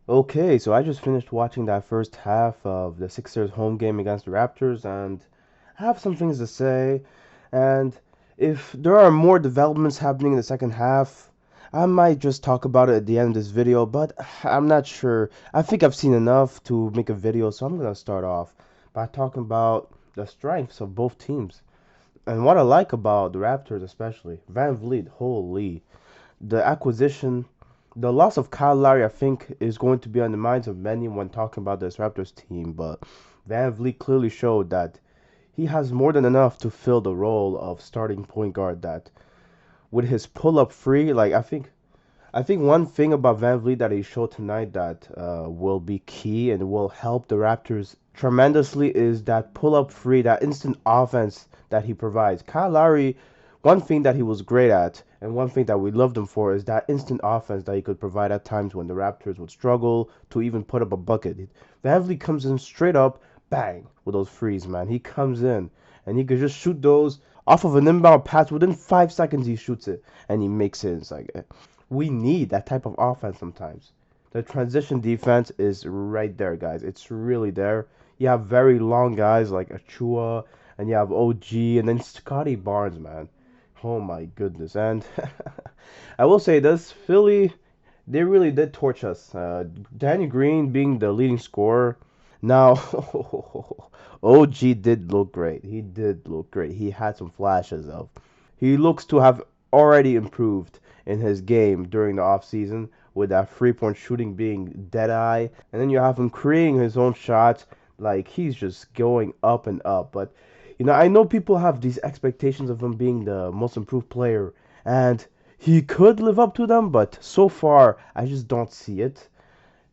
Okay, so I just finished watching that first half of the Sixers home game against the Raptors, and I have some things to say. And if there are more developments happening in the second half, I might just talk about it at the end of this video, but I'm not sure. I think I've seen enough to make a video, so I'm gonna start off by talking about the strengths of both teams. And what I like about the Raptors, especially Van Vliet, holy, the acquisition, the loss of Kyle Lowry, I think, is going to be on the minds of many when talking about this Raptors team. But Van Vliet clearly showed that he has more than enough to fill the role of starting point guard. That with his pull up free, like I think one thing about Van Vliet that he showed tonight that will be key and will help the Raptors tremendously is that pull up free, that instant offense that he provides. Kyle Lowry, one thing that he was great at, and one thing that we loved him for, is that instant offense that he could provide at times when the Raptors would struggle to even put up a bucket. Van Vliet comes in straight up, bang, with those frees, man. He comes in and he could just shoot those off of an inbound pass. Within 5 seconds, he shoots it and he makes it. It's like we need that type of offense sometimes. The transition defense is right there, guys. It's really there. You have very long guys like Achua, and you have OG, and then Scottie Barnes, man. Oh my goodness. And I will say this, Philly, they really did torch us. Danny Green being the leading scorer. Now, OG did look great. He did look great. He had some flashes of. He looks to have already improved in his game during the offseason with that 3 point shooting being dead eye. And then you have him creating his own shots. Like he's just going up and up. But, I know people have these expectations of him being the most improved player. And he could live up to them, but so far, I just don't see it.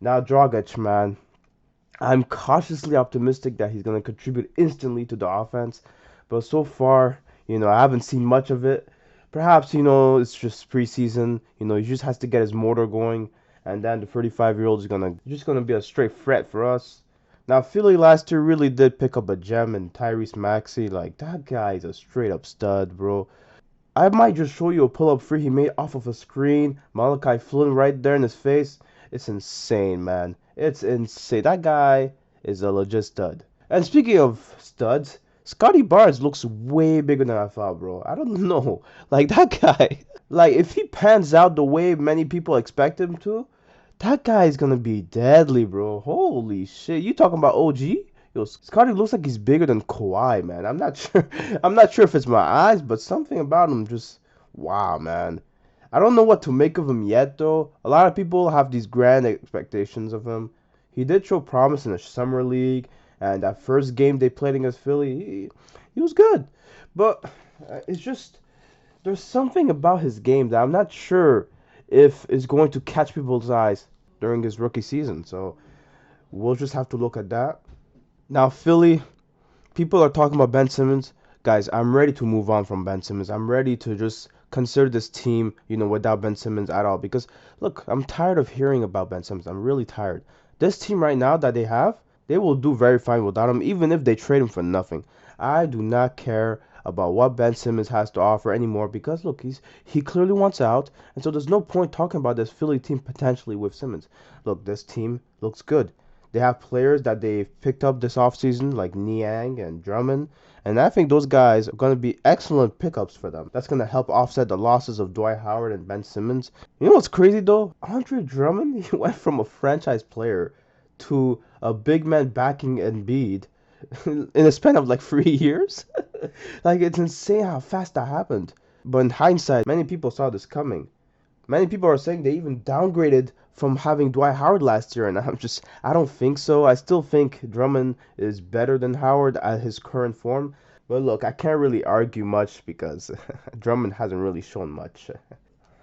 Now, Dragic, man, I'm cautiously optimistic that he's going to contribute instantly to the offense. But so far, I haven't seen much of it. Perhaps, it's just preseason. He just has to get his motor going. And then the 35-year-old is gonna be a straight threat for us. Now, Philly last year really did pick up a gem in Tyrese Maxey. Like, that guy is a straight up stud, bro. I might just show you a pull up free he made off of a screen. Malachi Flynn right there in his face. It's insane, man. It's insane. That guy is a legit stud. And speaking of studs, Scottie Barnes looks way bigger than I thought, bro. I don't know. Like, that guy, like, if he pans out the way many people expect him to, that guy is gonna be deadly, bro. Holy shit. You talking about OG? Yo, Scotty looks like he's bigger than Kawhi, man. I'm not sure. I'm not sure if it's my eyes, but something about him just wow, man. I don't know what to make of him yet, though. A lot of people have these grand expectations of him. He did show promise in the summer league, and that first game they played against Philly, he was good. But it's just there's something about his game that I'm not sure if is going to catch people's eyes during his rookie season. So we'll just have to look at that. Now, Philly, people are talking about Ben Simmons. Guys, I'm ready to move on from Ben Simmons. I'm ready to just consider this team, without Ben Simmons at all. Because, look, I'm tired of hearing about Ben Simmons. I'm really tired. This team right now that they have, they will do very fine without him, even if they trade him for nothing. I do not care about what Ben Simmons has to offer anymore because, look, he clearly wants out. And so there's no point talking about this Philly team potentially with Simmons. Look, this team looks good. They have players that they've picked up this offseason, like Niang and Drummond. And I think those guys are going to be excellent pickups for them. That's going to help offset the losses of Dwight Howard and Ben Simmons. You know what's crazy, though? Andre Drummond, he went from a franchise player to a big man backing Embiid in a span of like 3 years. Like, it's insane how fast that happened. But in hindsight, many people saw this coming. Many people are saying they even downgraded from having Dwight Howard last year, and I don't think so. I still think Drummond is better than Howard at his current form. But look, I can't really argue much because Drummond hasn't really shown much.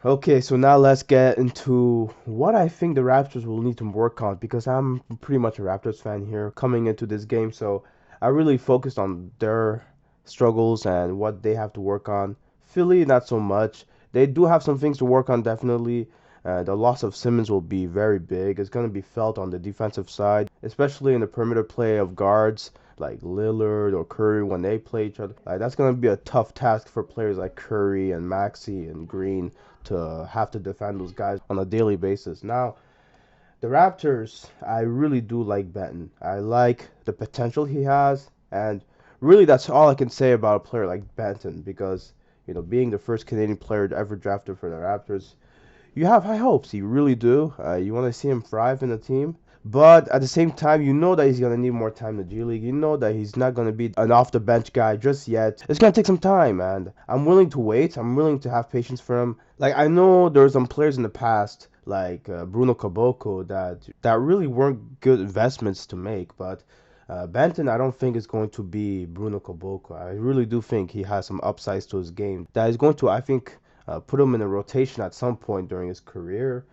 Okay, so now let's get into what I think the Raptors will need to work on because I'm pretty much a Raptors fan here coming into this game, so I really focused on their struggles and what they have to work on. Philly, not so much. They do have some things to work on, definitely. The loss of Simmons will be very big. It's going to be felt on the defensive side, especially in the perimeter play of guards like Lillard or Curry when they play each other. Like, that's going to be a tough task for players like Curry and Maxey and Green to have to defend those guys on a daily basis. Now, The Raptors, I really do like Benton. I like the potential he has, and really that's all I can say about a player like Benton because, being the first Canadian player ever drafted for the Raptors, you have high hopes. You really do. You want to see him thrive in the team. But at the same time, you know that he's going to need more time in the G League. You know that he's not going to be an off the bench guy just yet. It's going to take some time, and I'm willing to wait. I'm willing to have patience for him. Like, I know there were some players in the past, like Bruno Caboclo, that really weren't good investments to make. But Benton, I don't think is going to be Bruno Caboclo. I really do think he has some upsides to his game that is going to, I think, put him in a rotation at some point during his career.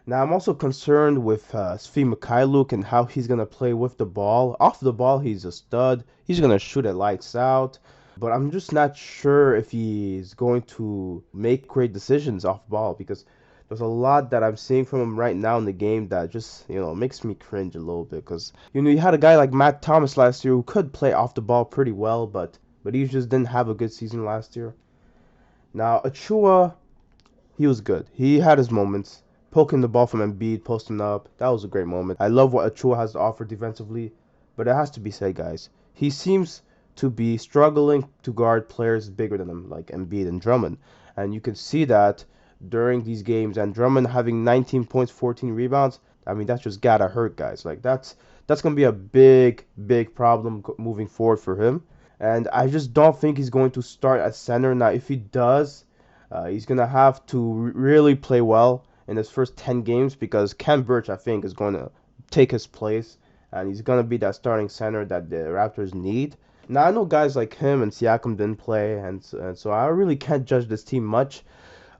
Now, I'm also concerned with Svi Mikhailuk and how he's going to play with the ball. Off the ball, he's a stud. He's going to shoot it lights out. But I'm just not sure if he's going to make great decisions off ball because there's a lot that I'm seeing from him right now in the game that just, makes me cringe a little bit. Because, you had a guy like Matt Thomas last year who could play off the ball pretty well, but he just didn't have a good season last year. Now, Achua, he was good. He had his moments. Poking the ball from Embiid, posting up, that was a great moment. I love what Achua has to offer defensively, but it has to be said, guys. He seems to be struggling to guard players bigger than him, like Embiid and Drummond. And you can see that during these games. And Drummond having 19 points, 14 rebounds, I mean, that's just gotta hurt, guys. Like, that's gonna be a big, big problem moving forward for him. And I just don't think he's going to start at center. Now, if he does, he's going to have to really play well in his first 10 games because Ken Birch, I think, is going to take his place and he's going to be that starting center that the Raptors need. Now, I know guys like him and Siakam didn't play, and so I really can't judge this team much,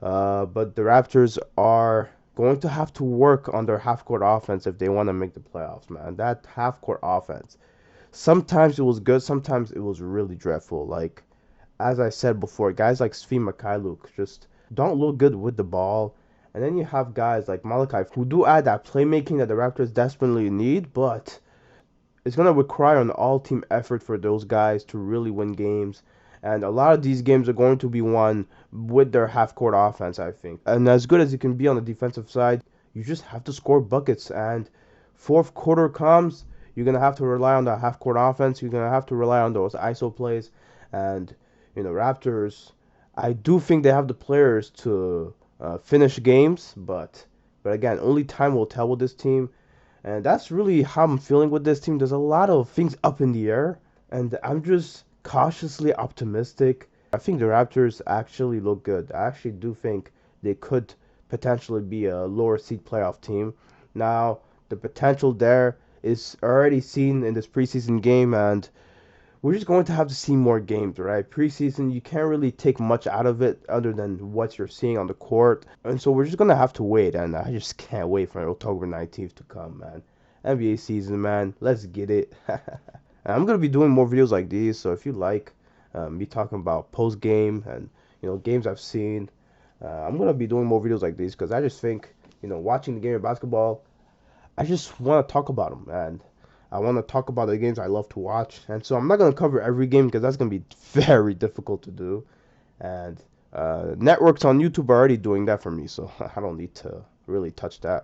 but the Raptors are going to have to work on their half-court offense if they want to make the playoffs, man. That half-court offense. Sometimes it was good, sometimes it was really dreadful. Like, as I said before, guys like Svi Mikhailuk just don't look good with the ball. And then you have guys like Malachi who do add that playmaking that the Raptors desperately need, but it's going to require an all-team effort for those guys to really win games. And a lot of these games are going to be won with their half-court offense, I think. And as good as you can be on the defensive side, you just have to score buckets. And fourth quarter comes, you're going to have to rely on the half-court offense. You're going to have to rely on those ISO plays. And, Raptors, I do think they have the players to finish games, but again, only time will tell with this team. And that's really how I'm feeling with this team. There's a lot of things up in the air, and I'm just cautiously optimistic. I think the Raptors actually look good. I actually do think they could potentially be a lower seed playoff team. Now, the potential there is already seen in this preseason game, and we're just going to have to see more games, right? Preseason, you can't really take much out of it other than what you're seeing on the court. And so we're just going to have to wait, and I just can't wait for October 19th to come, man. NBA season, man. Let's get it. I'm going to be doing more videos like these, so if you like me talking about post-game and, games I've seen, I'm going to be doing more videos like these because I just think, watching the game of basketball, I just want to talk about them, and I want to talk about the games I love to watch. And so I'm not going to cover every game because that's going to be very difficult to do. And networks on YouTube are already doing that for me, so I don't need to really touch that.